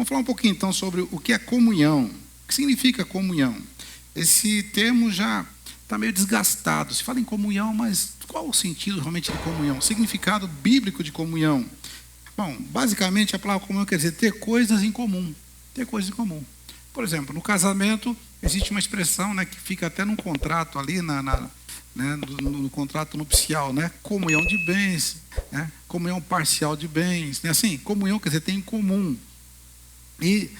Vamos falar um pouquinho então sobre o que é comunhão. O que significa comunhão? Esse termo já está meio desgastado. Se fala em comunhão, mas qual o sentido realmente de comunhão? O significado bíblico de comunhão? Bom, basicamente a palavra comunhão quer dizer ter coisas em comum. Ter coisas em comum. Por exemplo, no casamento existe uma expressão, né, que fica até num contrato ali, no contrato nupcial, né? Comunhão de bens, né? Comunhão parcial de bens, né? Assim, comunhão quer dizer tem em comum. E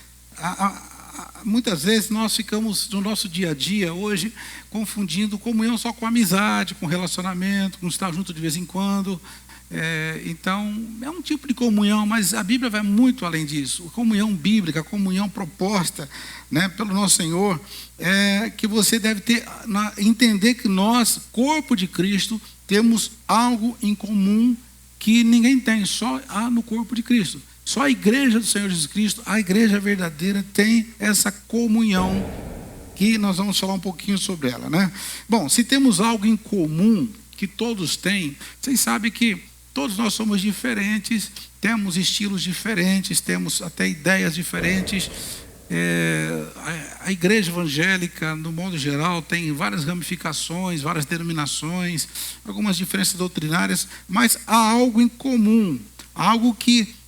muitas vezes nós ficamos no nosso dia a dia hoje confundindo comunhão só com amizade, com relacionamento, com estar junto de vez em quando. Então, é um tipo de comunhão, mas a Bíblia vai muito além disso. A comunhão bíblica, a comunhão proposta, né, pelo nosso Senhor, é que você deve entender que nós, corpo de Cristo, temos algo em comum que ninguém tem, só há no corpo de Cristo. Só a igreja do Senhor Jesus Cristo, a igreja verdadeira, tem essa comunhão que nós vamos falar um pouquinho sobre ela, né? Bom, se temos algo em comum que todos têm, vocês sabem que todos nós somos diferentes, temos estilos diferentes, temos até ideias diferentes. A igreja evangélica, no modo geral, tem várias ramificações, várias denominações, algumas diferenças doutrinárias, mas há algo em comum, algo que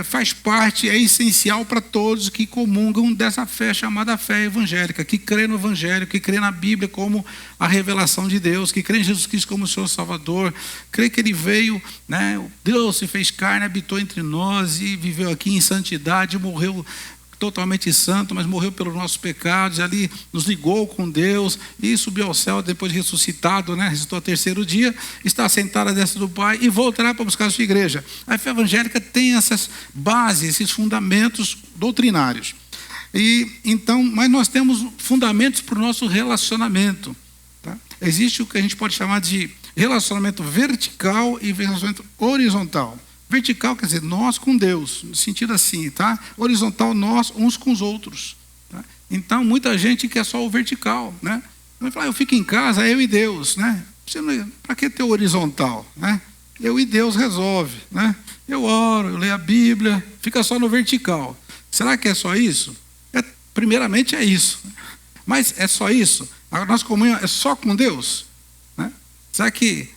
faz parte, é essencial para todos que comungam dessa fé chamada fé evangélica, que crê no Evangelho, que crê na Bíblia como a revelação de Deus, que crê em Jesus Cristo como o Senhor Salvador, crê que Ele veio, né, Deus se fez carne, habitou entre nós e viveu aqui em santidade, morreu totalmente santo, mas morreu pelos nossos pecados, ali nos ligou com Deus e subiu ao céu depois de ressuscitado, né? Ressuscitou ao terceiro dia, está sentado à destra do Pai e voltará para buscar a sua igreja. A fé evangélica tem essas bases, esses fundamentos doutrinários. Então, mas nós temos fundamentos para o nosso relacionamento. Tá? Existe o que a gente pode chamar de relacionamento vertical e relacionamento horizontal. Vertical quer dizer nós com Deus, no sentido assim, tá? Horizontal, nós uns com os outros. Tá? Então, muita gente quer só o vertical, né? Vai falar, eu fico em casa, eu e Deus, né? Para que ter o horizontal, né? Eu e Deus resolve, né? Eu oro, eu leio a Bíblia, fica só no vertical. Será que é só isso? Primeiramente é isso. Mas é só isso? A nossa comunhão é só com Deus? Né? Será que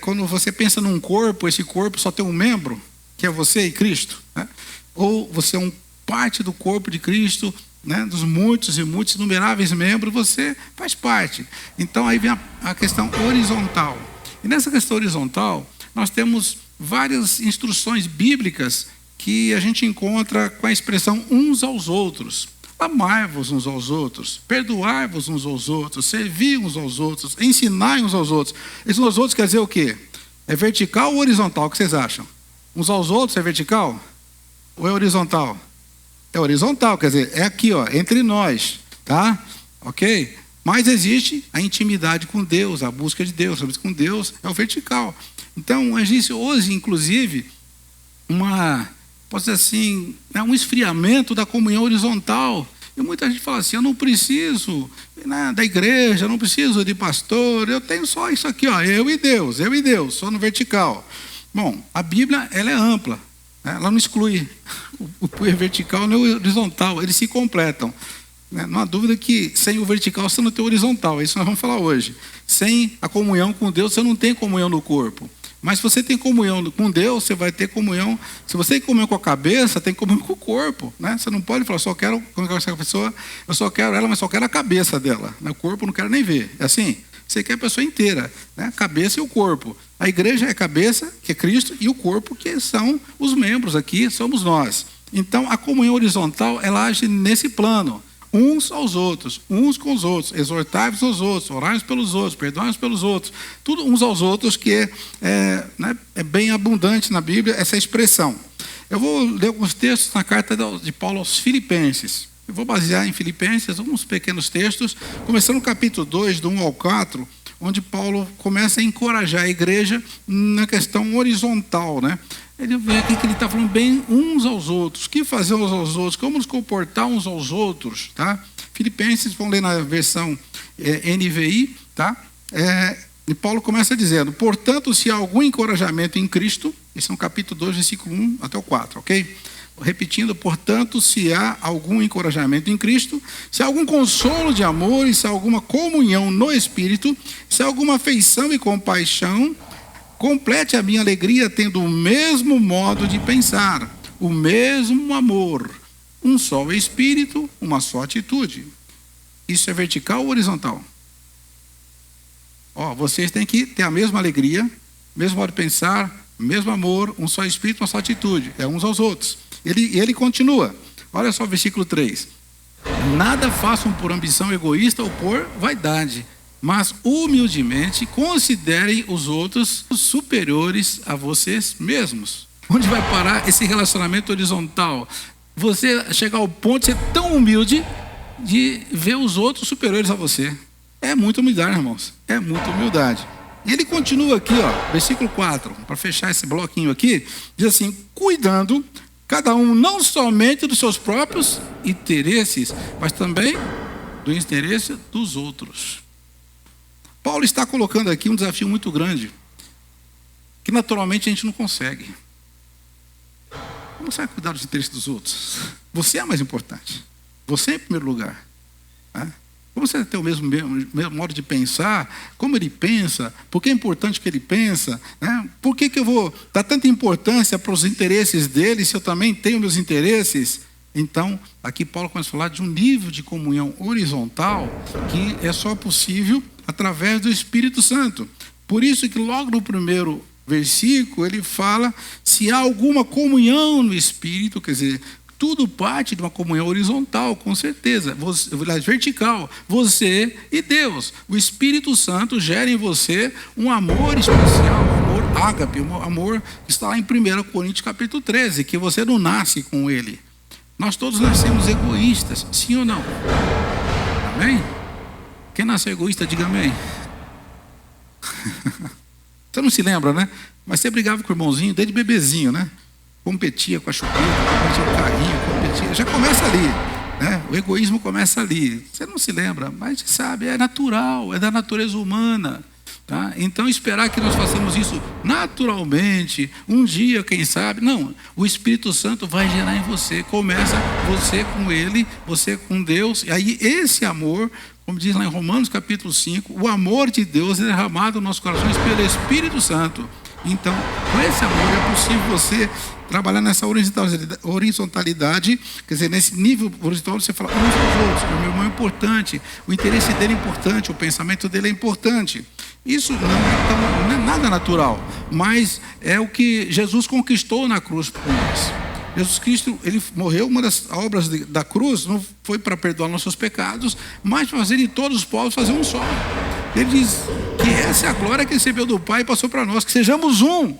quando você pensa num corpo, esse corpo só tem um membro, que é você e Cristo, né? Ou você é parte do corpo de Cristo, né? Dos muitos e muitos inumeráveis membros, você faz parte. Então aí vem a questão horizontal. E nessa questão horizontal, nós temos várias instruções bíblicas que a gente encontra com a expressão uns aos outros. Amai-vos uns aos outros, perdoai-vos uns aos outros, servi uns aos outros, ensinai uns aos outros. Esses uns aos outros quer dizer o quê? É vertical ou horizontal? O que vocês acham? Uns aos outros é vertical? Ou é horizontal? É horizontal, quer dizer, é aqui, ó, entre nós, tá? Ok? Mas existe a intimidade com Deus, a busca de Deus, a busca com Deus é o vertical. Então, existe hoje, inclusive, posso dizer assim, um esfriamento da comunhão horizontal. E muita gente fala assim, eu não preciso, né, da igreja, eu não preciso de pastor, eu tenho só isso aqui, ó, eu e Deus, só no vertical. Bom, a Bíblia, ela é ampla, né, ela não exclui o vertical nem o horizontal, eles se completam. Né, não há dúvida que sem o vertical você não tem o horizontal, é isso que nós vamos falar hoje. Sem a comunhão com Deus, você não tem comunhão no corpo. Mas se você tem comunhão com Deus, você vai ter comunhão. Se você tem comunhão com a cabeça, tem comunhão com o corpo, né? Você não pode falar, só quero essa pessoa, eu só quero ela, mas só quero a cabeça dela. O corpo eu não quero nem ver. É assim? Você quer a pessoa inteira, né? A cabeça e o corpo. A igreja é a cabeça, que é Cristo, e o corpo, que são os membros aqui, somos nós. Então, a comunhão horizontal, ela age nesse plano. Uns aos outros, uns com os outros, exortai-vos aos outros, orai-vos pelos outros, perdoai-vos pelos outros, tudo uns aos outros, que é bem abundante na Bíblia essa expressão. Eu vou ler alguns textos na carta de Paulo aos Filipenses. Eu vou basear em Filipenses alguns pequenos textos, começando no capítulo 2, do 1 ao 4, onde Paulo começa a encorajar a igreja na questão horizontal, né? Ele vê aqui que ele está falando bem uns aos outros. O que fazer uns aos outros? Como nos comportar uns aos outros? Tá? Filipenses, vão ler na versão NVI. Tá? E Paulo começa dizendo, portanto, se há algum encorajamento em Cristo, esse é o capítulo 2, versículo 1 até o 4, ok? repetindo, portanto, se há algum encorajamento em Cristo, se há algum consolo de amor, e se há alguma comunhão no Espírito, se há alguma afeição e compaixão, complete a minha alegria tendo o mesmo modo de pensar, o mesmo amor, um só Espírito, uma só atitude. Isso é vertical ou horizontal? Vocês têm que ter a mesma alegria, mesmo modo de pensar, mesmo amor, um só Espírito, uma só atitude. É uns aos outros. Ele continua. Olha só o versículo 3. Nada façam por ambição egoísta ou por vaidade, mas humildemente considerem os outros superiores a vocês mesmos. Onde vai parar esse relacionamento horizontal? Você chegar ao ponto de ser tão humilde de ver os outros superiores a você. É muita humildade, irmãos. É muita humildade. E ele continua aqui, versículo 4, para fechar esse bloquinho aqui, diz assim: cuidando cada um não somente dos seus próprios interesses, mas também do interesse dos outros. Paulo está colocando aqui um desafio muito grande, que naturalmente a gente não consegue. Como você vai cuidar dos interesses dos outros? Você é mais importante. Você é em primeiro lugar. Como você tem o mesmo modo de pensar, como ele pensa, por que é importante que ele pensa, por que eu vou dar tanta importância para os interesses dele, se eu também tenho meus interesses? Então, aqui Paulo começa a falar de um nível de comunhão horizontal que é só possível através do Espírito Santo. Por isso que logo no primeiro versículo ele fala se há alguma comunhão no Espírito, quer dizer, tudo parte de uma comunhão horizontal, com certeza, vertical, você e Deus. O Espírito Santo gera em você um amor especial, um amor ágape, um amor que está lá em 1 Coríntios capítulo 13, que você não nasce com ele. Nós todos nascemos egoístas, sim ou não? Amém? Quem nasceu egoísta, diga amém. Você não se lembra, né? Mas você brigava com o irmãozinho desde bebezinho, né? Competia com a chupeta, competia com o carrinho, competia. Já começa ali, né? O egoísmo começa ali. Você não se lembra, mas sabe, é natural, é da natureza humana. Tá? Então, esperar que nós façamos isso naturalmente, um dia, quem sabe, não. O Espírito Santo vai gerar em você. Começa você com Ele, você com Deus. E aí esse amor, como diz lá em Romanos capítulo 5, o amor de Deus é derramado nos nossos corações pelo Espírito Santo. Então, com esse amor é possível você trabalhar nessa horizontalidade, quer dizer, nesse nível horizontal, você fala uns aos outros, o meu irmão é importante, o interesse dele é importante, o pensamento dele é importante. Isso não é nada natural, mas é o que Jesus conquistou na cruz por nós. Jesus Cristo, ele morreu, uma das obras da cruz não foi para perdoar nossos pecados, mas para fazer de todos os povos fazer um só. Ele diz que essa é a glória que recebeu do Pai e passou para nós, que sejamos um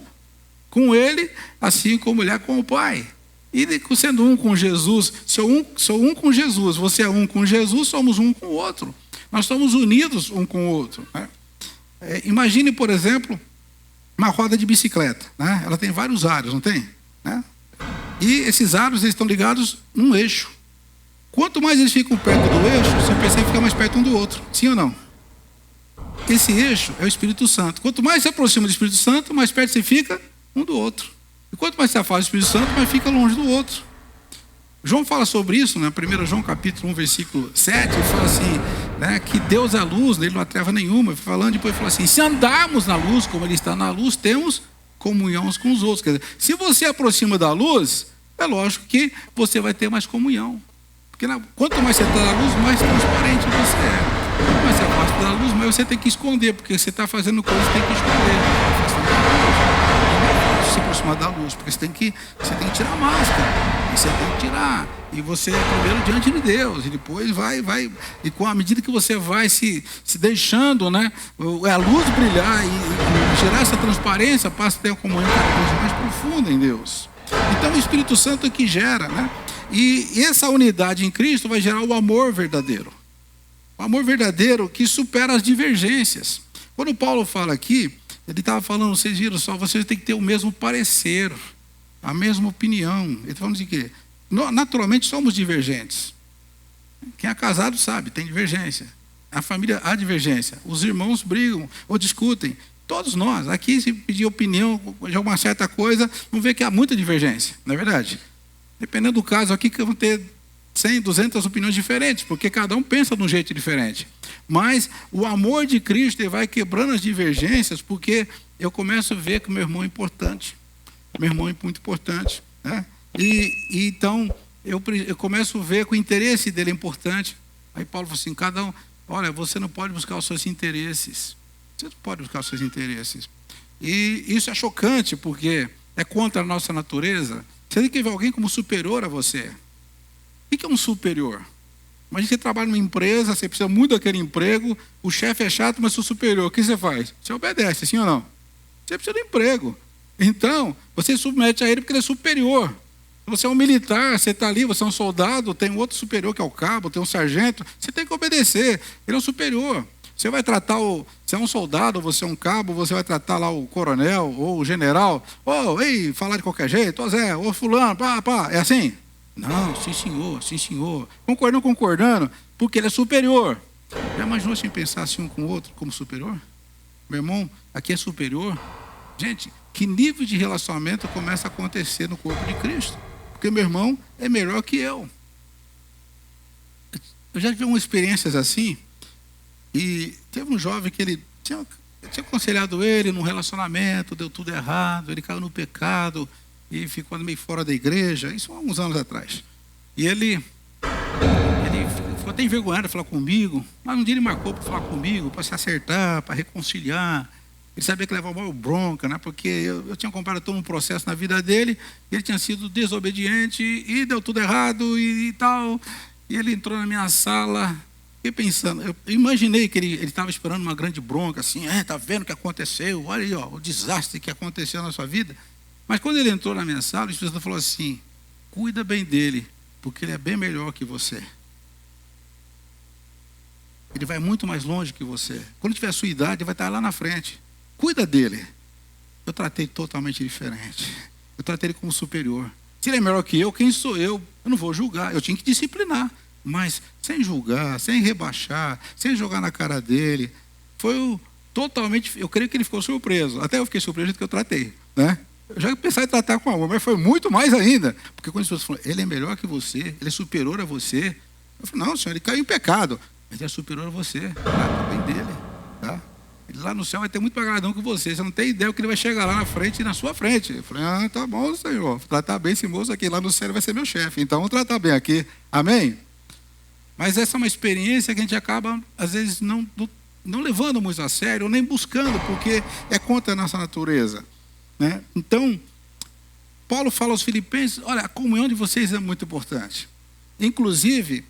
com Ele, assim como Ele é com o Pai. E sendo um com Jesus, sou um com Jesus, você é um com Jesus, somos um com o outro. Nós estamos unidos um com o outro. Né? Imagine, por exemplo, uma roda de bicicleta. Né? Ela tem vários aros, não tem? Né? E esses aros eles estão ligados num eixo. Quanto mais eles ficam perto do eixo, você percebe que fica mais perto um do outro. Sim ou não? Esse eixo é o Espírito Santo. Quanto mais se aproxima do Espírito Santo, mais perto você fica um do outro. E quanto mais se afasta do Espírito Santo, mais fica longe do outro. João fala sobre isso, né? 1 João capítulo 1, versículo 7, ele fala assim, né, que Deus é a luz, nele não há treva nenhuma. Falando, depois ele fala assim, se andarmos na luz, como Ele está na luz, temos comunhão uns com os outros. Quer dizer, se você aproxima da luz, é lógico que você vai ter mais comunhão. Porque quanto mais você está na luz, mais transparente você é. Quanto mais você afasta da luz, mais você tem que esconder, porque você está fazendo coisas que tem que esconder. Se aproximar da luz, porque você tem que tirar a máscara, e você tem que tirar, e você é primeiro diante de Deus, e depois vai, e com a medida que você vai se deixando, né, a luz brilhar e gerar essa transparência, passa a ter uma comunhão cada vez mais profunda em Deus. Então o Espírito Santo é que gera, né, e essa unidade em Cristo vai gerar o amor verdadeiro. O amor verdadeiro que supera as divergências. Quando Paulo fala aqui, ele estava falando, vocês viram só, vocês têm que ter o mesmo parecer, a mesma opinião. Ele está falando de quê? Naturalmente somos divergentes. Quem é casado sabe, tem divergência. A família há divergência. Os irmãos brigam ou discutem. Todos nós, aqui se pedir opinião de alguma certa coisa, vamos ver que há muita divergência, não é verdade? Dependendo do caso aqui, que vão ter 100, 200 opiniões diferentes, porque cada um pensa de um jeito diferente. Mas o amor de Cristo, ele vai quebrando as divergências, porque eu começo a ver que o meu irmão é importante. Meu irmão é muito importante, né? E então eu começo a ver que o interesse dele é importante. Aí Paulo falou assim, cada um, olha, você não pode buscar os seus interesses. Você não pode buscar os seus interesses. E isso é chocante, porque é contra a nossa natureza. Você tem que ver alguém como superior a você. O que é um superior? Imagina que você trabalha numa empresa, você precisa muito daquele emprego, o chefe é chato, mas o superior, o que você faz? Você obedece, sim ou não? Você precisa do emprego. Então, você submete a ele porque ele é superior. Você é um militar, você está ali, você é um soldado, tem um outro superior que é o cabo, tem um sargento, você tem que obedecer, ele é o superior. Você vai tratar você é um soldado, você é um cabo, você vai tratar lá o coronel ou o general, ei, falar de qualquer jeito, Zé, fulano, pá, é assim? Não, sim senhor, concordando, porque ele é superior. Já imaginou se pensar assim um com o outro como superior? Meu irmão, aqui é superior. Gente, que nível de relacionamento começa a acontecer no corpo de Cristo? Porque meu irmão é melhor que eu. Eu já tive umas experiências assim, e teve um jovem que eu tinha aconselhado ele num relacionamento, deu tudo errado, ele caiu no pecado e ficou meio fora da igreja, isso há uns anos atrás. E ele ficou até envergonhado de falar comigo, mas um dia ele marcou para falar comigo, para se acertar, para reconciliar. Ele sabia que levava uma bronca, né? Porque eu tinha comprado todo um processo na vida dele, ele tinha sido desobediente e deu tudo errado e tal. E ele entrou na minha sala, fiquei pensando, eu imaginei que ele estava esperando uma grande bronca, assim, tá vendo o que aconteceu? Olha aí, ó, o desastre que aconteceu na sua vida. Mas quando ele entrou na minha sala, o Espírito Santo falou assim, cuida bem dele, porque ele é bem melhor que você. Ele vai muito mais longe que você. Quando tiver a sua idade, ele vai estar lá na frente. Cuida dele. Eu tratei totalmente diferente. Eu tratei ele como superior. Se ele é melhor que eu, quem sou eu? Eu não vou julgar. Eu tinha que disciplinar. Mas sem julgar, sem rebaixar, sem jogar na cara dele. Foi totalmente... Eu creio que ele ficou surpreso. Até eu fiquei surpreso do que eu tratei, né? Eu já pensei em tratar com amor, mas foi muito mais ainda. Porque quando as pessoas falam, ele é melhor que você, ele é superior a você. Eu falei, não, senhor, ele caiu em pecado. Mas ele é superior a você. Trata bem dele, tá? Ele lá no céu vai ter muito mais galardão que você. Você não tem ideia que ele vai chegar lá na frente e na sua frente. Eu falei, tá bom, senhor. Vou tratar bem esse moço aqui. Lá no céu ele vai ser meu chefe. Então, vamos tratar bem aqui. Amém? Mas essa é uma experiência que a gente acaba, às vezes, não levando muito a sério, ou nem buscando, porque é contra a nossa natureza, né? Então, Paulo fala aos Filipenses, olha, a comunhão de vocês é muito importante. Inclusive,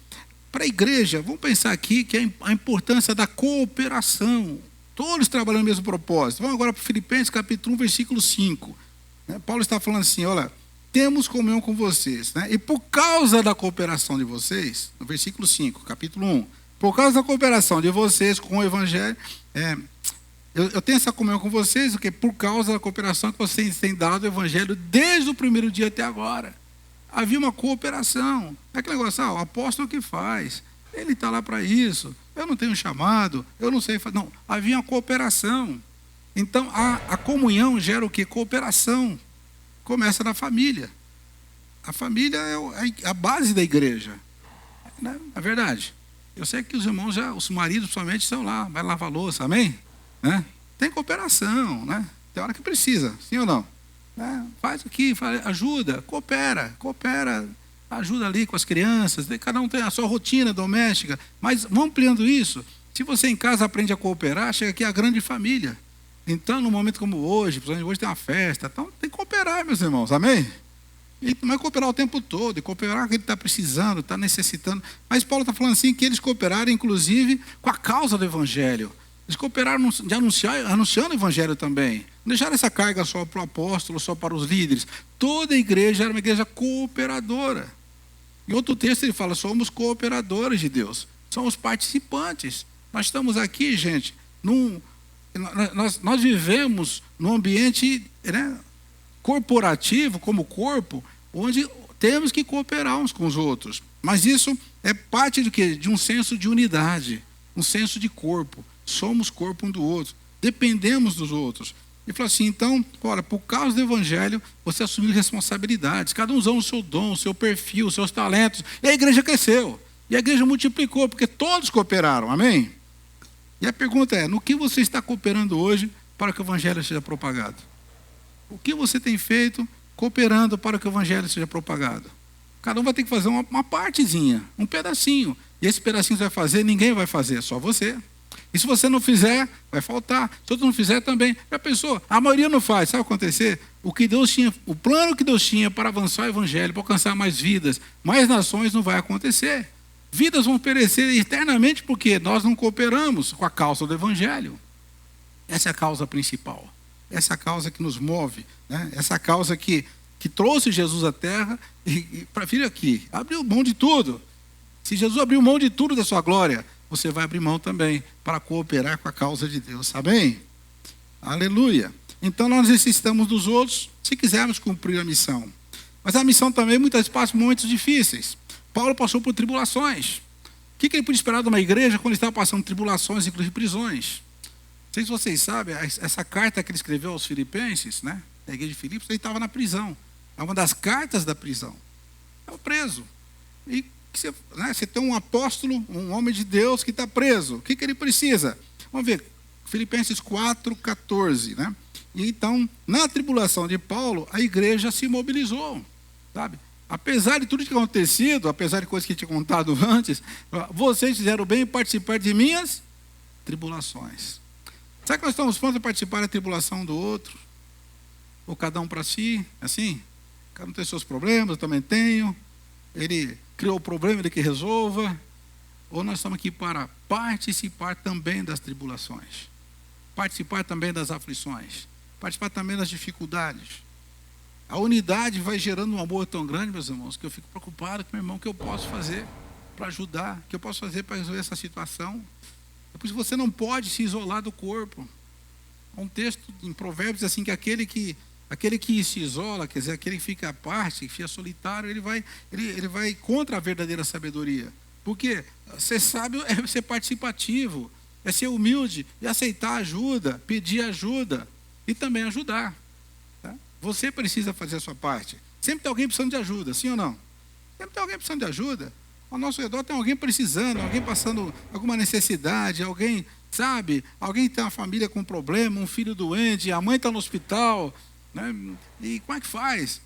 para a igreja, vamos pensar aqui que é a importância da cooperação. Todos trabalhando no mesmo propósito. Vamos agora para Filipenses capítulo 1, versículo 5. Paulo está falando assim, olha, temos comunhão com vocês, né? E por causa da cooperação de vocês, no versículo 5, capítulo 1, por causa da cooperação de vocês com o Evangelho, eu tenho essa comunhão com vocês, porque por causa da cooperação que vocês têm dado ao Evangelho desde o primeiro dia até agora. Havia uma cooperação. É aquele negócio, o apóstolo que faz, ele está lá para isso, eu não tenho chamado, eu não sei fazer. Não, havia uma cooperação. Então, a comunhão gera o quê? Cooperação. Começa na família. A família é a base da igreja. Né? É verdade. Eu sei que os irmãos, os maridos somente estão lá, vai lavar a louça, amém? Né? Tem cooperação, né? Tem hora que precisa, sim ou não? Né? Faz aqui, ajuda, coopera, ajuda ali com as crianças, cada um tem a sua rotina doméstica, mas vamos ampliando isso. Se você em casa aprende a cooperar, chega aqui a grande família. Então, num momento como hoje, principalmente hoje tem uma festa, então tem que cooperar, meus irmãos, amém? E não é cooperar o tempo todo, e cooperar o que ele está precisando, está necessitando. Mas Paulo está falando assim, que eles cooperaram, inclusive, com a causa do Evangelho. Eles cooperaram de anunciando o Evangelho também. Não deixaram essa carga só para o apóstolo, só para os líderes. Toda a igreja era uma igreja cooperadora. Em outro texto ele fala, somos cooperadores de Deus. Somos participantes. Nós estamos aqui, gente, nós vivemos num ambiente, né, corporativo, como corpo, onde temos que cooperar uns com os outros. Mas isso é parte do quê? De um senso de unidade, um senso de corpo. Somos corpo um do outro, dependemos dos outros. E falou assim, então, olha, por causa do evangelho, você assumiu responsabilidades. Cada um usou o seu dom, o seu perfil, os seus talentos. E a igreja cresceu. E a igreja multiplicou, porque todos cooperaram. Amém? E a pergunta é, no que você está cooperando hoje para que o evangelho seja propagado? O que você tem feito cooperando para que o evangelho seja propagado? Cada um vai ter que fazer uma partezinha, um pedacinho. E esse pedacinho que você vai fazer, ninguém vai fazer, só você. E se você não fizer, vai faltar. Se outro não fizer também. Já pensou? A maioria não faz. Sabe o que vai acontecer? O plano que Deus tinha para avançar o evangelho, para alcançar mais vidas, mais nações, não vai acontecer. Vidas vão perecer eternamente porque nós não cooperamos com a causa do evangelho. Essa é a causa principal. Essa é a causa que nos move, né? Essa é a causa que trouxe Jesus à terra e para vir aqui. Abriu mão de tudo. Se Jesus abriu mão de tudo da sua glória, você vai abrir mão também para cooperar com a causa de Deus. Amém? Aleluia. Então nós necessitamos dos outros se quisermos cumprir a missão. Mas a missão também muitas vezes passa momentos difíceis. Paulo passou por tribulações. O que ele podia esperar de uma igreja quando ele estava passando tribulações, inclusive prisões? Não sei se vocês sabem, essa carta que ele escreveu aos filipenses, né, da igreja de Filipos, ele estava na prisão. É uma das cartas da prisão. Estava preso. E você tem um apóstolo, um homem de Deus que está preso. O que ele precisa? Vamos ver, Filipenses 4,14. Né? E então, na tribulação de Paulo, a igreja se mobilizou. Sabe? Apesar de tudo que tinha acontecido, apesar de coisas que tinha contado antes, vocês fizeram bem em participar de minhas tribulações. Será que nós estamos prontos a participar da tribulação do outro? Ou cada um para si? Assim? Cada um tem seus problemas, eu também tenho. Ele criou o problema, ele que resolva. Ou nós estamos aqui para participar também das tribulações. Participar também das aflições. Participar também das dificuldades. A unidade vai gerando um amor tão grande, meus irmãos, que eu fico preocupado com o meu irmão, o que eu posso fazer para ajudar, o que eu posso fazer para resolver essa situação. É por isso que você não pode se isolar do corpo. Há um texto em Provérbios assim, que aquele que se isola, quer dizer, aquele que fica à parte, que fica solitário, ele vai contra a verdadeira sabedoria. Porque ser sábio é ser participativo, é ser humilde e aceitar ajuda, pedir ajuda e também ajudar. Tá? Você precisa fazer a sua parte. Sempre tem alguém precisando de ajuda, sim ou não? Sempre tem alguém precisando de ajuda. Ao nosso redor tem alguém precisando, alguém passando alguma necessidade, alguém, sabe? Alguém tem uma família com problema, um filho doente, a mãe está no hospital. Né? E como é que faz?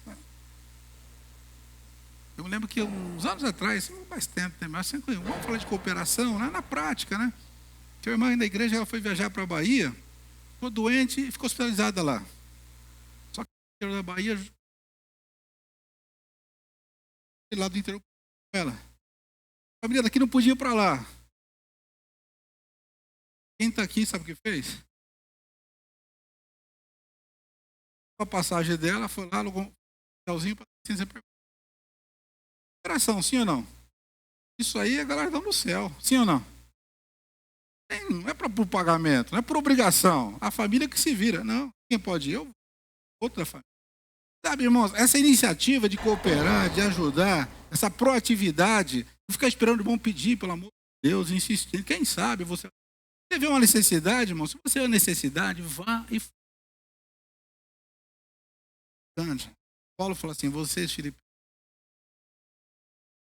Eu me lembro que uns anos atrás, mais tempo, mas vamos falar de cooperação, né? Na prática, né? Tinha uma irmã da igreja, ela foi viajar para a Bahia, ficou doente e ficou hospitalizada lá. Só que da Bahia, lá do interior, ela. A família daqui não podia ir para lá. Quem está aqui sabe o que fez? A passagem dela foi lá, alugou um hotelzinho para cooperação, sim ou não? Isso aí é galardão do céu, sim ou não? Não é por pagamento, não é por obrigação. A família que se vira, não. Quem pode ir? Eu, outra família. Sabe, irmãos, essa iniciativa de cooperar, de ajudar, essa proatividade, não ficar esperando o irmão pedir, pelo amor de Deus, insistir. Quem sabe você vê uma necessidade, irmão. Se você vê uma necessidade, vá e Paulo fala assim, vocês, Filipe,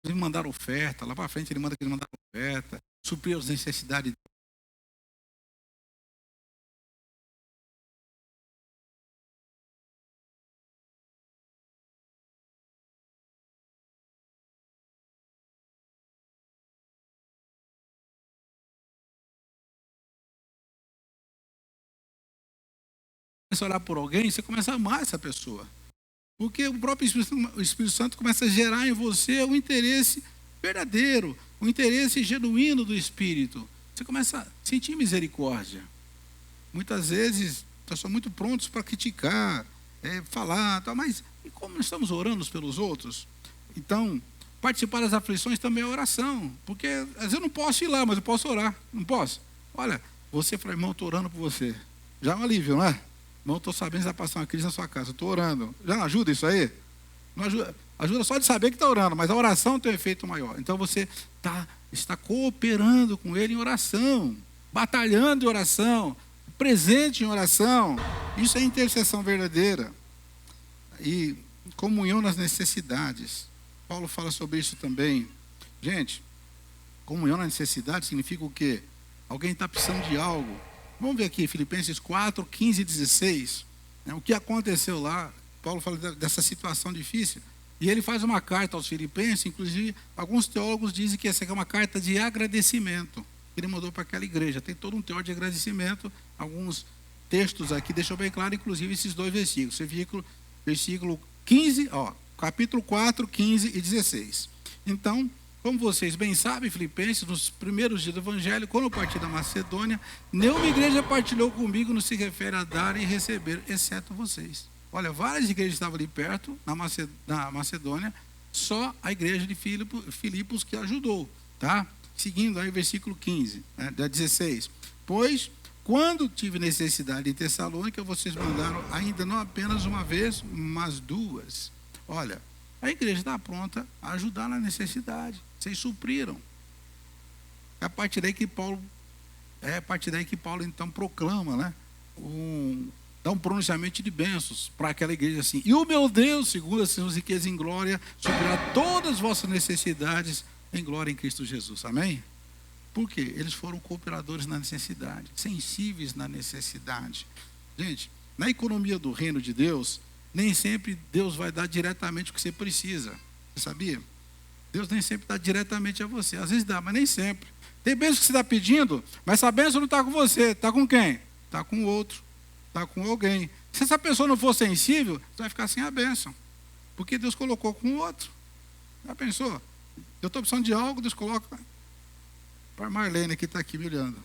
eles mandaram oferta, lá para frente ele manda que eles mandaram oferta, suprir as necessidades. Começa a orar por alguém, você começa a amar essa pessoa. Porque o próprio Espírito Santo começa a gerar em você o interesse verdadeiro, o interesse genuíno do Espírito. Você começa a sentir misericórdia. Muitas vezes, nós somos muito prontos para criticar, falar, tal, mas e como nós estamos orando uns pelos outros? Então, participar das aflições também é oração. Porque às vezes eu não posso ir lá, mas eu posso orar. Não posso? Olha, você fala, irmão, estou orando por você. Já é um alívio, não é? Irmão, estou sabendo que vai passar uma crise na sua casa, estou orando. Já não ajuda isso aí? Não ajuda, ajuda só de saber que está orando, mas a oração tem um efeito maior. Então você está cooperando com ele em oração, batalhando em oração, presente em oração. Isso é intercessão verdadeira. E comunhão nas necessidades. Paulo fala sobre isso também. Gente, comunhão na necessidade significa o quê? Alguém está precisando de algo. Vamos ver aqui, Filipenses 4, 15 e 16. O que aconteceu lá? Paulo fala dessa situação difícil. E ele faz uma carta aos Filipenses, inclusive alguns teólogos dizem que essa é uma carta de agradecimento. Ele mandou para aquela igreja. Tem todo um teor de agradecimento. Alguns textos aqui deixam bem claro, inclusive esses dois versículos. Versículo 15, capítulo 4, 15 e 16. Então, como vocês bem sabem, Filipenses, nos primeiros dias do Evangelho, quando eu parti da Macedônia, nenhuma igreja partilhou comigo no que se refere a dar e receber, exceto vocês. Olha, várias igrejas estavam ali perto, na Macedônia, só a igreja de Filipos que ajudou, tá? Seguindo aí o versículo 15, 16. Pois, quando tive necessidade em Tessalônica, vocês mandaram ainda não apenas uma vez, mas duas. Olha, a igreja está pronta a ajudar na necessidade. Vocês supriram. É a partir daí que Paulo então proclama, né? Dá um pronunciamento de bênçãos para aquela igreja assim. E o meu Deus, segundo as suas riquezas em glória, suprirá todas as vossas necessidades em glória em Cristo Jesus. Amém? Por quê? Eles foram cooperadores na necessidade, sensíveis na necessidade. Gente, na economia do reino de Deus, nem sempre Deus vai dar diretamente o que você precisa. Você sabia? Deus nem sempre dá diretamente a você. Às vezes dá, mas nem sempre. Tem bênção que você está pedindo, mas essa bênção não está com você. Está com quem? Está com o outro. Está com alguém. Se essa pessoa não for sensível, você vai ficar sem a bênção. Porque Deus colocou com o outro. Já pensou? Eu estou precisando de algo, Deus coloca para a Marlene, que está aqui me olhando.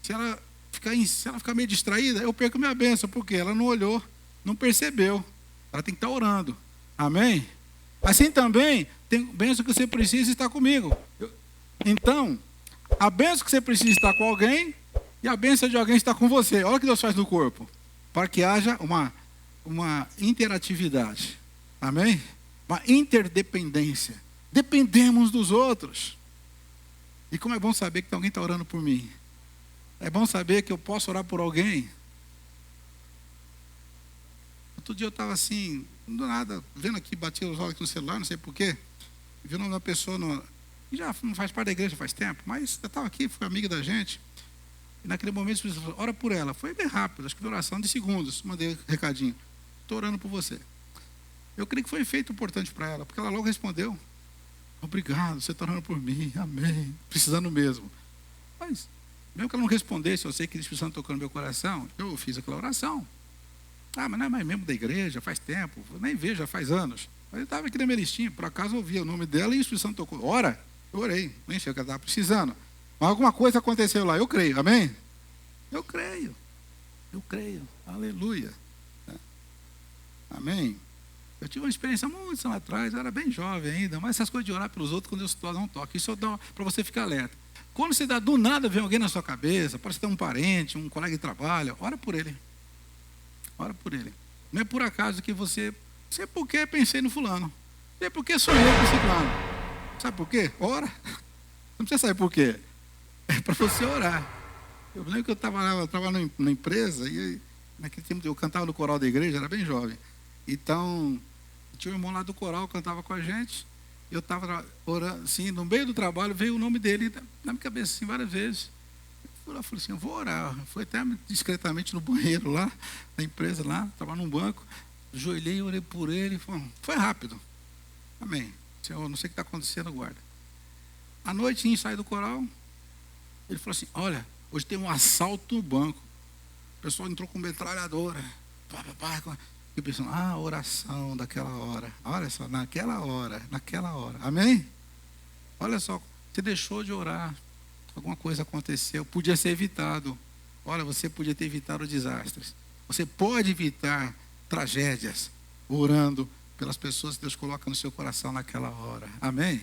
Se ela ficar meio distraída, eu perco minha bênção, porque ela não olhou, não percebeu. Ela tem que estar orando. Amém? Assim também, tem bênção que você precisa estar comigo. Então, a bênção que você precisa estar com alguém, e a bênção de alguém está com você. Olha o que Deus faz no corpo. Para que haja uma interatividade. Amém? Uma interdependência. Dependemos dos outros. E como é bom saber que alguém está orando por mim. É bom saber que eu posso orar por alguém. Outro dia eu estava assim, do nada, vendo aqui, bati os olhos aqui no celular, não sei porquê. Vi o nome da pessoa, já não faz parte da igreja faz tempo, mas eu estava aqui, foi amiga da gente. E naquele momento, o Espírito Santo falou, ora por ela. Foi bem rápido, acho que de oração de segundos. Mandei um recadinho. Estou orando por você. Eu creio que foi feito importante para ela, porque ela logo respondeu. Obrigado, você está orando por mim, amém. Precisando mesmo. Mas, mesmo que ela não respondesse, eu sei que o Espírito Santo tocou no meu coração, eu fiz aquela oração. Mas não é mais membro da igreja, faz tempo, eu nem vejo, já faz anos. Mas eu estava aqui na minha listinha, por acaso eu ouvi o nome dela e o Espírito Santo tocou. Ora, eu orei, nem sei o que ela estava precisando. Mas alguma coisa aconteceu lá, eu creio, amém? Eu creio, aleluia. Amém? Eu tive uma experiência muitos anos atrás, eu era bem jovem ainda, mas essas coisas de orar pelos outros, quando Deus dá um toque, isso eu dou para você ficar alerta. Quando você dá do nada, vem alguém na sua cabeça, parece ter um parente, um colega de trabalho, ora por ele. Ora por ele. Não é por acaso que você, sei por que pensei no fulano, sei por que sonhei com esse fulano. Sabe por quê? Ora. Não precisa saber por quê. É para você orar. Eu lembro que eu estava na empresa, e naquele tempo eu cantava no coral da igreja, era bem jovem. Então, tinha um irmão lá do coral, cantava com a gente. Eu estava orando, assim, no meio do trabalho, veio o nome dele na minha cabeça, assim, várias vezes. Eu fui lá, falei assim, eu vou orar. Fui até discretamente no banheiro lá, na empresa lá, estava num banco. Ajoelhei, orei por ele. Foi rápido. Amém. Senhor, não sei o que está acontecendo, guarda. À noite, saí do coral. Ele falou assim, olha, hoje tem um assalto no banco. O pessoal entrou com metralhadora. Eu pensando, oração daquela hora. Olha só, naquela hora. Amém? Olha só, você deixou de orar. Alguma coisa aconteceu. Podia ser evitado. Olha, você podia ter evitado desastres. Você pode evitar tragédias orando pelas pessoas que Deus coloca no seu coração naquela hora. Amém?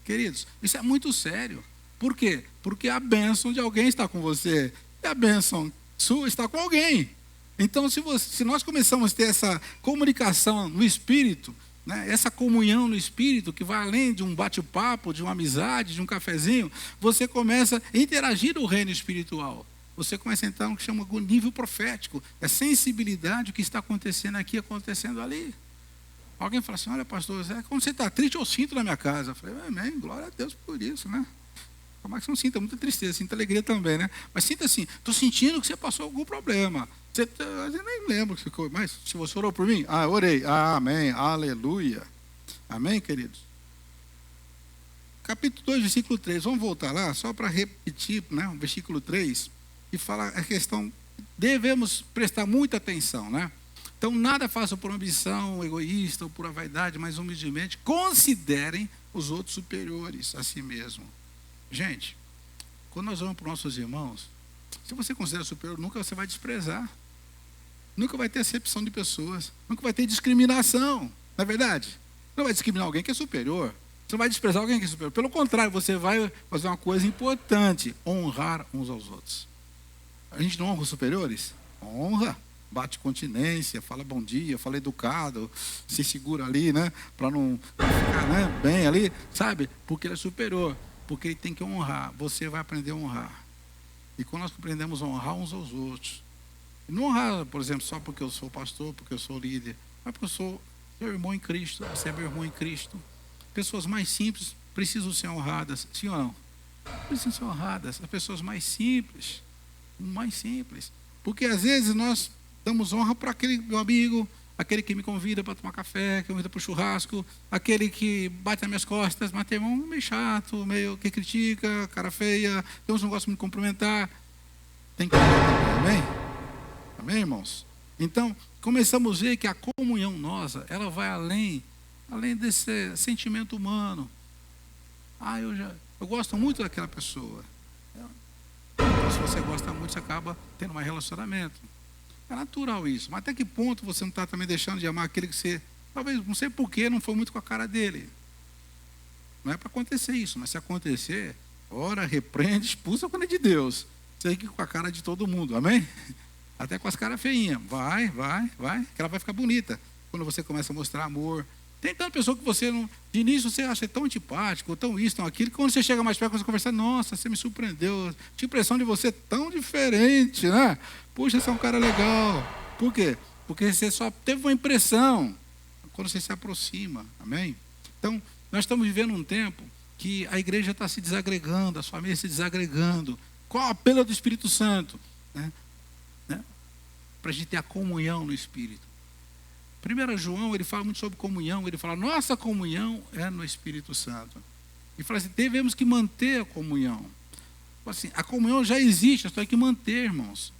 Queridos, isso é muito sério. Por quê? Porque a bênção de alguém está com você. E a bênção sua está com alguém. Então, se nós começamos a ter essa comunicação no Espírito, né, essa comunhão no Espírito, que vai além de um bate-papo, de uma amizade, de um cafezinho, você começa a interagir no reino espiritual. você começa a entrar no que chama de nível profético. É sensibilidade, o que está acontecendo aqui, acontecendo ali. Alguém fala assim, olha pastor, quando você está triste, eu sinto na minha casa. Eu falei, amém, glória a Deus por isso, né? Como é que você não sinta muita tristeza, sinta alegria também, né? Mas sinta assim, estou sentindo que você passou algum problema. Eu nem lembro que ficou, mas se você orou por mim, orei, amém, aleluia. Amém, queridos? Capítulo 2, versículo 3, vamos voltar lá, só para repetir, né, o versículo 3, que fala a questão, devemos prestar muita atenção, né? Então, nada façam por ambição egoísta ou por vaidade, mas humildemente considerem os outros superiores a si mesmo. Gente, quando nós vamos para os nossos irmãos, se você considera superior, nunca você vai desprezar. Nunca vai ter acepção de pessoas. Nunca vai ter discriminação. Não é verdade? Você não vai discriminar alguém que é superior. Você não vai desprezar alguém que é superior. Pelo contrário, você vai fazer uma coisa importante: honrar uns aos outros. A gente não honra os superiores? Honra. Bate continência, fala bom dia, fala educado, se segura ali, né? Para não ficar, né, bem ali, sabe? Porque ele é superior. Porque ele tem que honrar. Você vai aprender a honrar. E quando nós aprendemos a honrar uns aos outros, e não honrar, por exemplo, só porque eu sou pastor, porque eu sou líder, mas porque eu sou meu irmão em Cristo, você é meu irmão em Cristo. Pessoas mais simples precisam ser honradas, sim ou não? Precisam ser honradas. As pessoas mais simples, porque às vezes nós damos honra para aquele meu amigo, aquele que me convida para tomar café, que me convida para o churrasco, aquele que bate nas minhas costas, mas tem um meio chato, meio que critica, cara feia, tem uns que não gostam de me cumprimentar. Tem que honrar também, amém? Amém, irmãos? Então, começamos a ver que a comunhão nossa, ela vai além desse sentimento humano. Eu gosto muito daquela pessoa. Então, se você gosta muito, você acaba tendo mais relacionamento. É natural isso, mas até que ponto você não está também deixando de amar aquele que você, talvez, não sei porquê, não foi muito com a cara dele. Não é para acontecer isso, mas se acontecer, ora, repreende, expulsa quando é de Deus. Sei que com a cara de todo mundo, amém? Até com as caras feinhas, vai, que ela vai ficar bonita. Quando você começa a mostrar amor. Tem tanta pessoa que você, de início, você acha tão antipático, tão isso, tão aquilo, que quando você chega mais perto, você conversa, nossa, você me surpreendeu, tinha impressão de você tão diferente, né? Puxa, você é um cara legal. Por quê? Porque você só teve uma impressão quando você se aproxima, amém? Então, nós estamos vivendo um tempo que a igreja está se desagregando, as famílias se desagregando. Qual o apelo do Espírito Santo? Para a gente ter a comunhão no Espírito. 1 João, ele fala muito sobre comunhão, ele fala, nossa comunhão é no Espírito Santo. E fala assim, devemos que manter a comunhão. Assim, a comunhão já existe, só tem que manter, irmãos.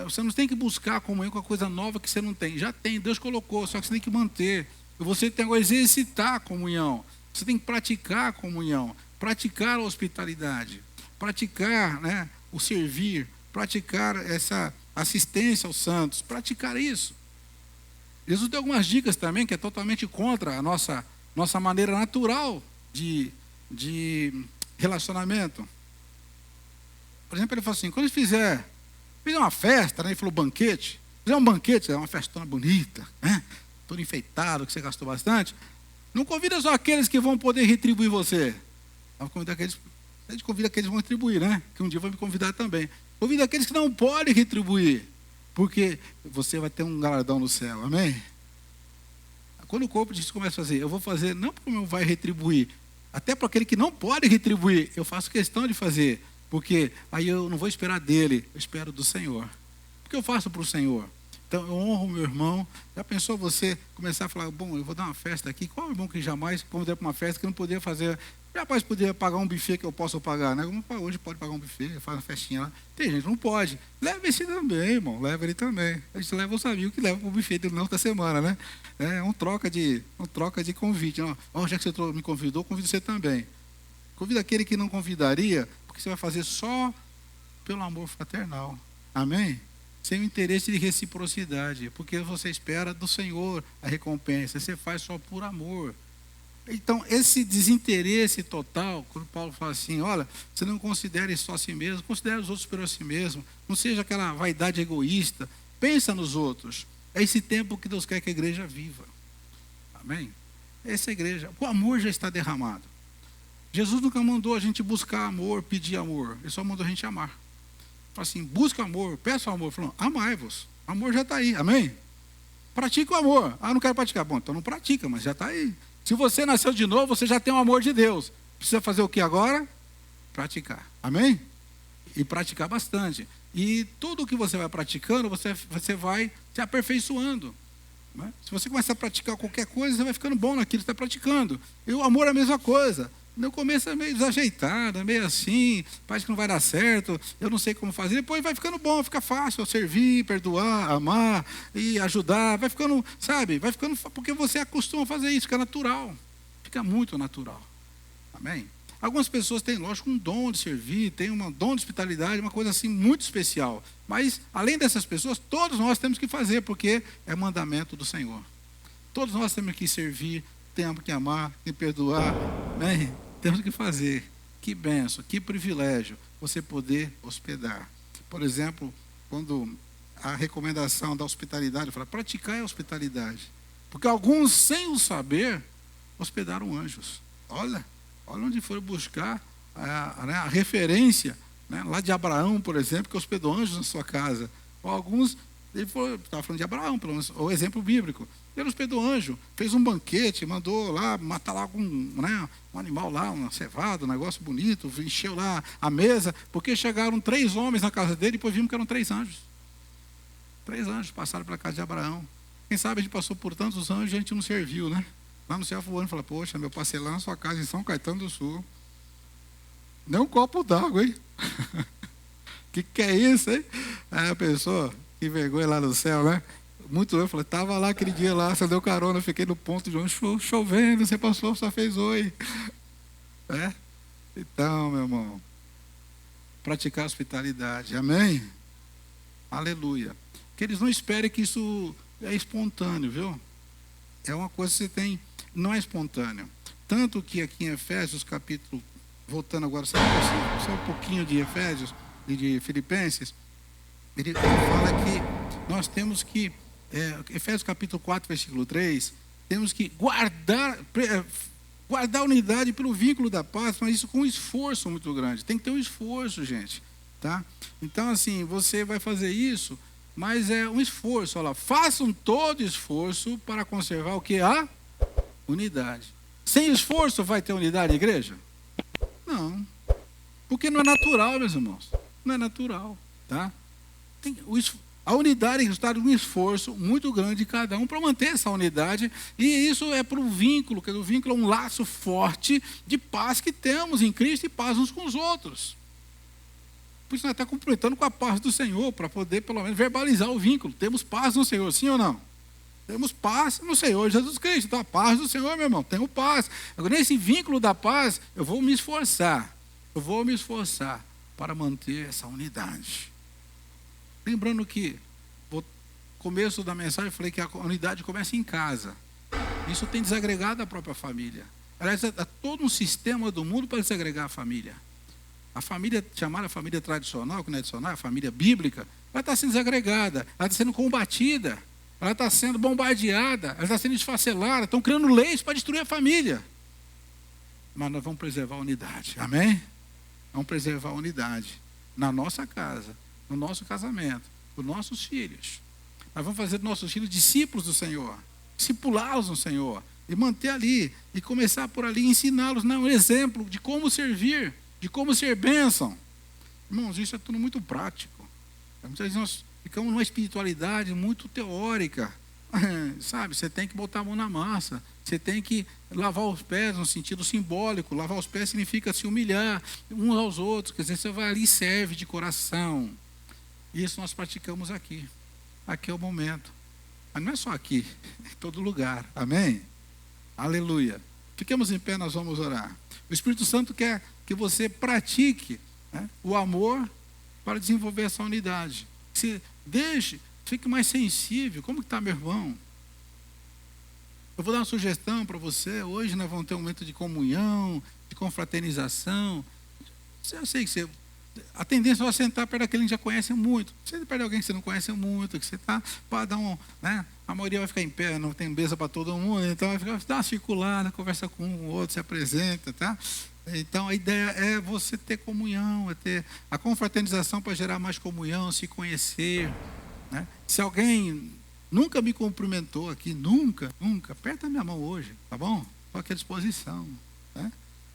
Você não tem que buscar a comunhão com a coisa nova que você não tem. Já tem, Deus colocou, só que você tem que manter. E você tem que exercitar a comunhão. Você tem que praticar a comunhão, praticar a hospitalidade, praticar, né, o servir, praticar essa assistência aos santos, praticar isso. Jesus deu algumas dicas também, que é totalmente contra a nossa maneira natural de relacionamento. Por exemplo, ele falou assim, quando fizer uma festa, né, ele falou banquete, fizer um banquete, é uma festona bonita, né, todo enfeitado, que você gastou bastante, não convida só aqueles que vão poder retribuir você. Vamos convidar aqueles, a gente convida aqueles que vão retribuir, né, que um dia vai me convidar também. Convida aqueles que não podem retribuir, porque você vai ter um galardão no céu, amém? Quando o corpo de Cristo começa a fazer, eu vou fazer, não porque o meu vai retribuir, até para aquele que não pode retribuir, eu faço questão de fazer, porque aí eu não vou esperar dele, eu espero do Senhor. Porque eu faço para o Senhor. Então eu honro o meu irmão. Já pensou você começar a falar, bom, eu vou dar uma festa aqui, qual é o irmão que jamais convidou para uma festa que não poderia fazer? Jamais poderia pagar um buffet que eu possa pagar, né? Hoje pode pagar um buffet, faz uma festinha lá. Tem gente que não pode. Leva esse também, irmão. Leva ele também. A gente leva os amigos que leva para o buffet do da semana, né? É um troca de convite. Já que você me convidou, convido você também. Convida aquele que não convidaria, porque você vai fazer só pelo amor fraternal. Amém? Sem o interesse de reciprocidade. Porque você espera do Senhor a recompensa. Você faz só por amor. Então, esse desinteresse total, quando Paulo fala assim, olha, você não considere só a si mesmo, considere os outros por a si mesmo, não seja aquela vaidade egoísta, pensa nos outros. É esse tempo que Deus quer que a igreja viva. Amém? Essa igreja, o amor já está derramado. Jesus nunca mandou a gente buscar amor, pedir amor, ele só mandou a gente amar. Fala assim, busca o amor, peça o amor. Falou, amai-vos. O amor já está aí, amém? Pratica o amor. Ah, não quero praticar. Bom, então não pratica, mas já está aí. Se você nasceu de novo, você já tem o amor de Deus. Precisa fazer o que agora? Praticar, amém? E praticar bastante. E tudo que você vai praticando, você vai se aperfeiçoando. Né? Se você começar a praticar qualquer coisa, você vai ficando bom naquilo que está praticando. E o amor é a mesma coisa. No começo é meio desajeitado, é meio assim, parece que não vai dar certo, eu não sei como fazer. Depois vai ficando bom, fica fácil servir, perdoar, amar e ajudar. Vai ficando, sabe, vai ficando, porque você acostuma a fazer isso, fica natural. Fica muito natural. Amém? Algumas pessoas têm, lógico, um dom de servir, têm um dom de hospitalidade, uma coisa assim muito especial. Mas, além dessas pessoas, todos nós temos que fazer, porque é mandamento do Senhor. Todos nós temos que servir, temos que amar, que perdoar, né? Temos que fazer. Que bênção, que privilégio você poder hospedar. Por exemplo, quando a recomendação da hospitalidade fala, praticar a hospitalidade. Porque alguns, sem o saber, hospedaram anjos. Olha onde foram buscar a referência, né, lá de Abraão, por exemplo, que hospedou anjos na sua casa. Ou alguns, ele estava falando de Abraão, pelo menos, o exemplo bíblico. Ele hospedou anjo, fez um banquete, mandou lá matar lá um animal lá, um cevado, um negócio bonito, encheu lá a mesa, porque chegaram 3 homens na casa dele e depois vimos que eram 3 anjos. 3 anjos passaram pela casa de Abraão. Quem sabe a gente passou por tantos anjos e a gente não serviu, né? Lá no céu voando e fala, poxa, eu passei lá na sua casa em São Caetano do Sul. Nem um copo d'água, hein? Que é isso, hein? Aí a pessoa, que vergonha lá no céu, né? Muito eu falei, estava lá aquele dia lá, você deu carona, fiquei no ponto de ônibus chovendo, você passou, só fez oi. É? Então, meu irmão, praticar a hospitalidade, amém? Aleluia. Que eles não esperem que isso é espontâneo, viu? É uma coisa que você tem, não é espontâneo. Tanto que aqui em Efésios, capítulo, voltando agora, só um pouquinho de Efésios e de Filipenses, ele fala que nós temos que, Efésios capítulo 4, versículo 3, temos que guardar a unidade pelo vínculo da paz, mas isso com um esforço muito grande. Tem que ter um esforço, gente. Tá? Então, assim, você vai fazer isso, mas é um esforço. Olha lá, façam todo esforço para conservar o que? A unidade. Sem esforço vai ter unidade, igreja? Não. Porque não é natural, meus irmãos. Não é natural. Tá? A unidade é resultado de um esforço muito grande de cada um para manter essa unidade. E isso é para o vínculo, que o vínculo é um laço forte de paz que temos em Cristo e paz uns com os outros. Por isso nós estamos completando com a paz do Senhor, para poder pelo menos verbalizar o vínculo. Temos paz no Senhor, sim ou não? Temos paz no Senhor Jesus Cristo. Então a paz do Senhor, meu irmão, tenho paz. Agora, nesse vínculo da paz, eu vou me esforçar. Para manter essa unidade. Lembrando que, no começo da mensagem, eu falei que a unidade começa em casa. Isso tem desagregado a própria família. Aliás, há todo um sistema do mundo para desagregar a família. A família, chamada família tradicional, que não é tradicional, a família bíblica, ela está sendo desagregada, ela está sendo combatida, ela está sendo bombardeada, ela está sendo esfacelada, estão criando leis para destruir a família. Mas nós vamos preservar a unidade, amém? Vamos preservar a unidade na nossa casa, no nosso casamento, com nossos filhos. Nós vamos fazer dos nossos filhos discípulos do Senhor, discipulá-los no Senhor, e manter ali, e começar por ali, ensiná-los, um exemplo de como servir, de como ser bênção. Irmãos, isso é tudo muito prático. Muitas vezes nós ficamos numa espiritualidade muito teórica. Sabe, você tem que botar a mão na massa, você tem que lavar os pés no sentido simbólico. Lavar os pés significa se humilhar uns aos outros, quer dizer, você vai ali e serve de coração. Isso nós praticamos aqui. Aqui é o momento. Mas não é só aqui, é em todo lugar, amém? Aleluia. Fiquemos em pé, nós vamos orar. O Espírito Santo quer que você pratique, né, o amor para desenvolver essa unidade. Se deixe, fique mais sensível. Como que está, meu irmão? Eu vou dar uma sugestão para você. Hoje nós vamos ter um momento de comunhão, de confraternização. Eu sei que a tendência é sentar perto daquele que já conhece muito. Você perto de alguém que você não conhece muito, que você está para dar né? A maioria vai ficar em pé, não tem mesa para todo mundo, então vai dar uma circulada, conversa com um outro, se apresenta, tá? Então a ideia é você ter comunhão, é ter a confraternização para gerar mais comunhão, se conhecer, né? Se alguém nunca me cumprimentou aqui, nunca, aperta a minha mão hoje, tá bom? Estou aqui à disposição, né?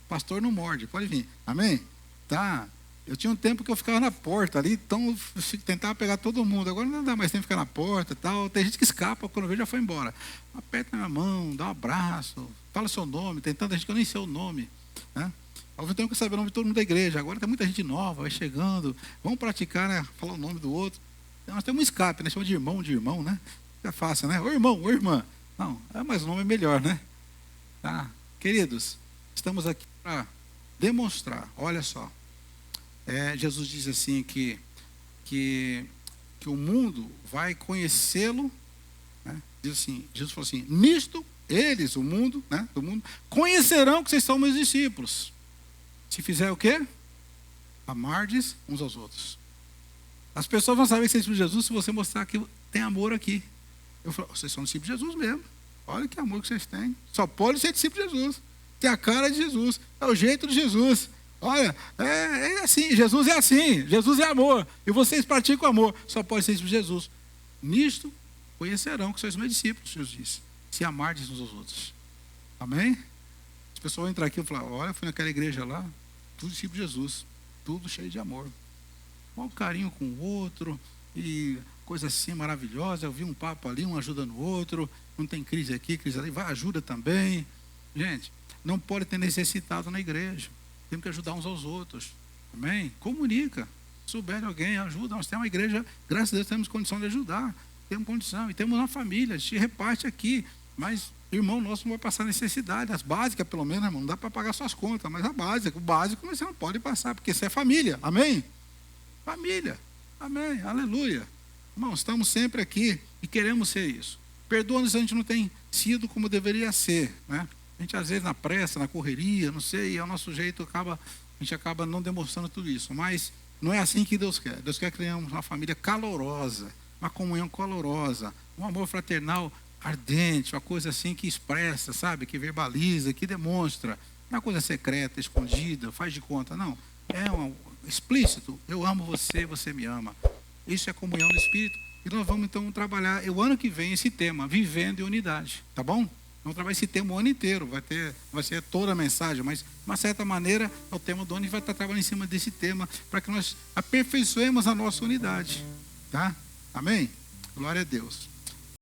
Pastor não morde, pode vir, amém? Tá. Eu tinha um tempo que eu ficava na porta ali, então eu tentava pegar todo mundo. Agora não dá mais tempo de ficar na porta e tal. Tem gente que escapa, quando vê já foi embora. Aperta minha mão, dá um abraço, fala seu nome. Tem tanta gente que eu nem sei o nome, né? Eu tenho que saber o nome de todo mundo da igreja. Agora tem muita gente nova, vai chegando. Vamos praticar, né? Falar o nome do outro. Nós temos um escape, né? Chama de irmão, né? É fácil, né? Ô irmão, ô irmã. Não, mas o nome é melhor, né? Tá? Queridos, estamos aqui para demonstrar, olha só. Jesus diz assim que o mundo vai conhecê-lo, né? Diz assim, Jesus falou assim: nisto eles, o mundo, né, do mundo, conhecerão que vocês são meus discípulos. Se fizer o quê? Amardes uns aos outros. As pessoas vão saber que vocês são de Jesus se você mostrar que tem amor aqui. Eu falo, vocês são discípulos de Jesus mesmo. Olha que amor que vocês têm. Só pode ser discípulo de Jesus. Tem a cara de Jesus, é o jeito de Jesus. Olha, é assim, Jesus é assim, Jesus é amor, e vocês praticam amor, só pode ser isso de Jesus. Nisto conhecerão que sois meus discípulos, Jesus disse, se amardes uns aos outros. Amém? As pessoas vão entrar aqui e falar, olha, fui naquela igreja lá, tudo discípulo de Jesus, tudo cheio de amor. Um carinho com o outro, e coisa assim maravilhosa, eu vi um papo ali, um ajuda no outro, não tem crise aqui, crise ali, vai, ajuda também. Gente, não pode ter necessitado na igreja. Temos que ajudar uns aos outros. Amém? Comunica. Se souber de alguém, ajuda. Nós temos uma igreja, graças a Deus, temos condição de ajudar. Temos condição. E temos uma família, a gente reparte aqui. Mas irmão nosso não vai passar necessidade. As básicas, pelo menos, irmão, não dá para pagar suas contas. Mas o básico você não pode passar, porque isso é família. Amém? Família. Amém. Aleluia. Irmão, estamos sempre aqui e queremos ser isso. Perdoa-nos se a gente não tem sido como deveria ser, né? A gente às vezes na pressa, na correria, não sei, o nosso jeito a gente acaba não demonstrando tudo isso, mas não é assim que Deus quer. Deus quer que tenhamos uma família calorosa, uma comunhão calorosa, um amor fraternal ardente, uma coisa assim que expressa, sabe, que verbaliza, que demonstra, não é uma coisa secreta, escondida, faz de conta, não, é explícito, eu amo você, você me ama. Isso é comunhão no Espírito, e nós vamos então trabalhar, o ano que vem, esse tema, vivendo em unidade, tá bom? Vamos trabalhar esse tema o ano inteiro, vai ser toda a mensagem, mas de uma certa maneira é o tema do ano e vai estar trabalhando em cima desse tema para que nós aperfeiçoemos a nossa unidade, tá? Amém? Glória a Deus.